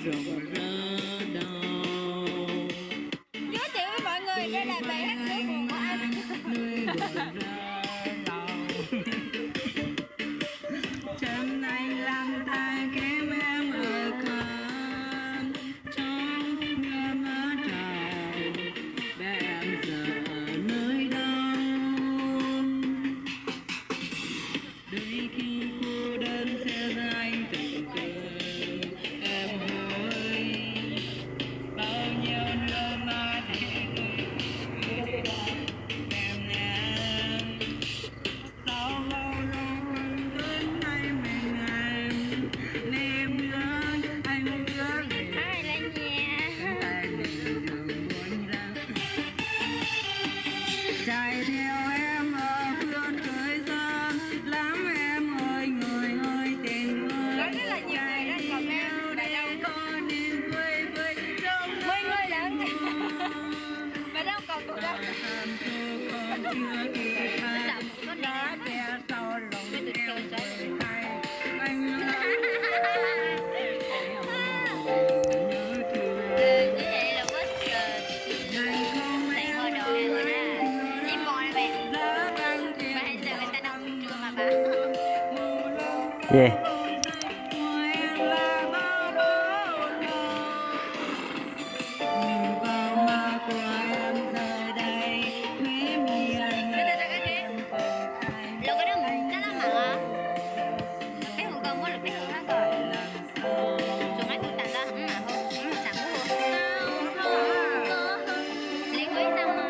rộng rỡ đâu. Giới thiệu với mọi người đây là bài hát cuối cùng của anh. Nơi bờ ra lòng chẳng anh làm ta kém em ở con trong mưa mơ trào bé em giờ ở nơi đâu. Đôi khi cô đơn sẽ ra anh từng cười em ơi bao nhiêu nước mắt để tôi em nè sao lâu lâu vẫn đến nay mình em đêm nhớ anh nhớ về Ai là nhà tay mình đường buồn ra chạy theo em ở phương trời xa lắm em ơi người ơi tình ơi rất là nhiều người đang comment để con đi vui vui trong 10 người lận. Mà đâu còn tụi đâu. con chưa kịp tha đã kẻ sau lòng em người hay anh nhớ thương Như vậy là mất này hồi đầu này rồi đó. Đi mò này mẹ. Mà hay giờ người ta đâu cũng chưa mà bà. Gì? Lo cái đó mình chắc là mà cái hộp con có được cái hộp đó rồi. Chúng ấy cũng tặng ra mà không tặng hộp. Lấy quỹ xong rồi.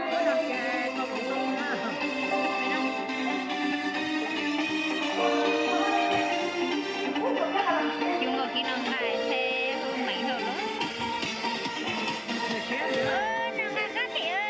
Chúng ngồi khi nâng bài xe hương mạnh rồi đó. Nâng bài các chị ơi.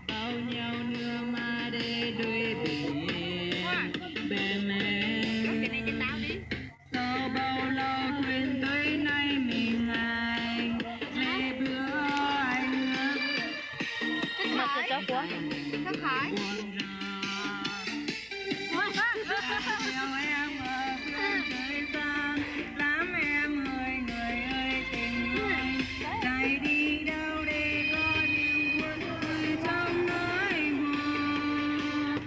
Bao nhiêu nước mà để đuổi bình yên bên em sau bao lâu quên tới nay mình anh lê bữa anh Mà sợ chó quá. Nó khỏi. buồn ra theo em ở phương trời xa lắm em ơi người ơi tình ơi chạy đi đâu để có niềm buồn vui trong nỗi buồn.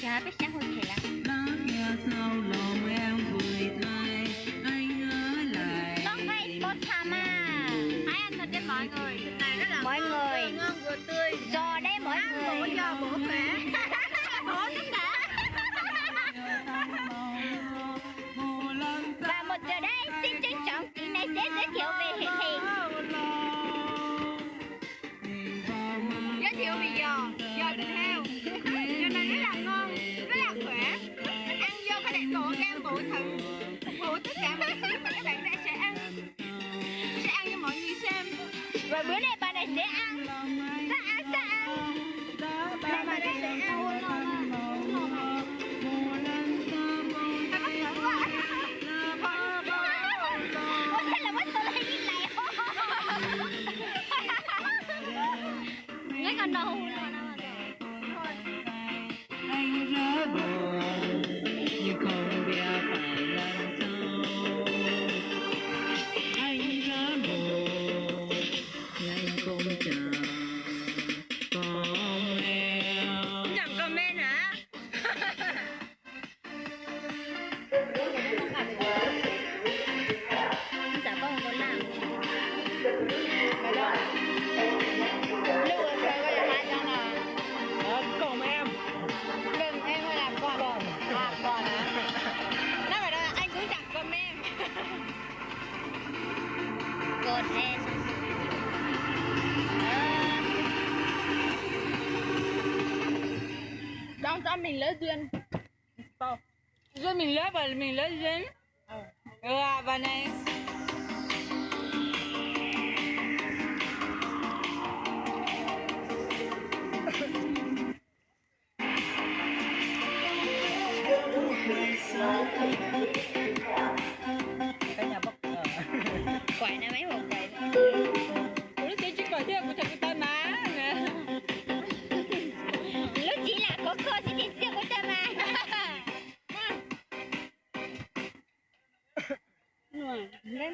Chả biết sáng hồi thì là. Lắng nghe sau lòng em vui thay anh nhớ lại Con Facebook tham à. Hãy ăn thịt cho mọi người. Này rất là mọi người ngon vừa tươi. Giò đấy mọi người. Bổ giò bổ khỏe. Bổ tất cả. Và một giờ đây xin trân trọng chị này sẽ giới thiệu về Hiền Hiền. Giới thiệu về giò thịt heo. Giò này rất là ngon, rất là khỏe. Ăn vô có đầy đủ gan bổ thận, phục vụ tất cả mọi thứ mà các bạn sẽ ăn cho mọi người xem. Rồi bữa nay bà này sẽ ăn Bà này sẽ ăn ngon ngon. Ta bắt thử quá. Thế là bắt tôi lên như này. Ngay còn đâu anh rất buồn nhưng không biết phải làm sao anh rất buồn nhưng anh không chờ con em nhận comment hả? Dạ con muốn làm. Lưu ở đây có là hai con à? cùng em Đừng em hay làm con. À con hả? Nói vậy đó anh cũng chẳng comment. Good em. Đón cho mình lỡ duyên. Rồi mình lớp dính. À, bà này. Cái nhà bốc Quậy nè mấy một quậy. ủa nó chỉ còn chứ của thằng ta má nè. Lúc chỉ là có cô thì chỉ siêu của ta mà.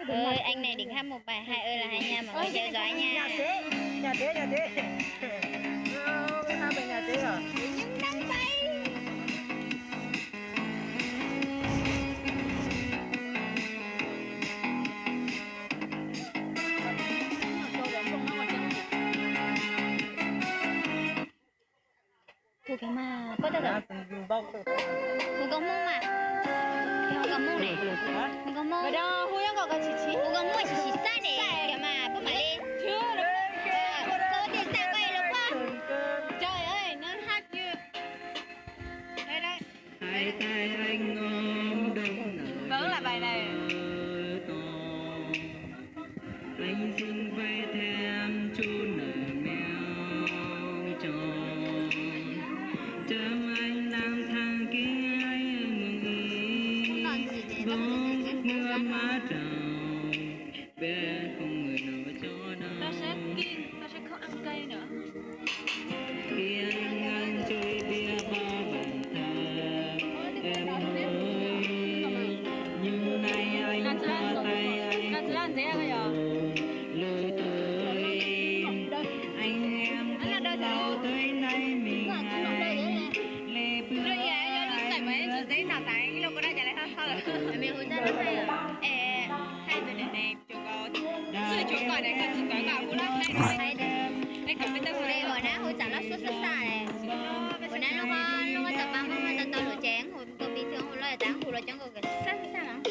Ơi anh này định hát một bài hai ơi là hai nha mọi người theo dõi nha. Nhà tế. Hai bên nhà tế à? Năm bay. Cô cái mà có thật rồi. Cô có mông mà. Cô có mông này. Cô có mông. Vậy đó, hú yang có chỉ. Cô có mông chỉ sai này. Kìa mà bố mà lên. Chưa được. Cô thì sao quay được không? Trời ơi, nó hát như. Đây. hai tay anh ôm đông nở Vẫn là bài này. anh xin vay thêm chú nở mèo tròn chấm anh lang thang kia mừng ý gót mưa má trào bên không người nào cho Ta sẽ nào kiêng, ta sẽ không ăn cây nữa. khi anh ngang trôi bia ba bàn thờ em ơi nhưng nay anh qua tay anh Nó sẽ làm gì bây giờ? lôi tôi anh em thân bao tới nay mình hai lê bước Rồi dạ, giờ nó xảy mấy chữ giấy nào tại cái lúc đó trả lại thôi rồi. Mẹ hút ra nó hay à? Hai từ này chỗ có sự chỗ còn này cần sự có cả cũng lắm đây. Hay đấy. Đây còn bên Đây đây hồi nãy hút trả nó suốt suốt xa này. Hồi nãy lúc có tập băng không tao tao lửa chén hồi bình thường hồi lo là tán hồi là chẳng có cái sao lắm.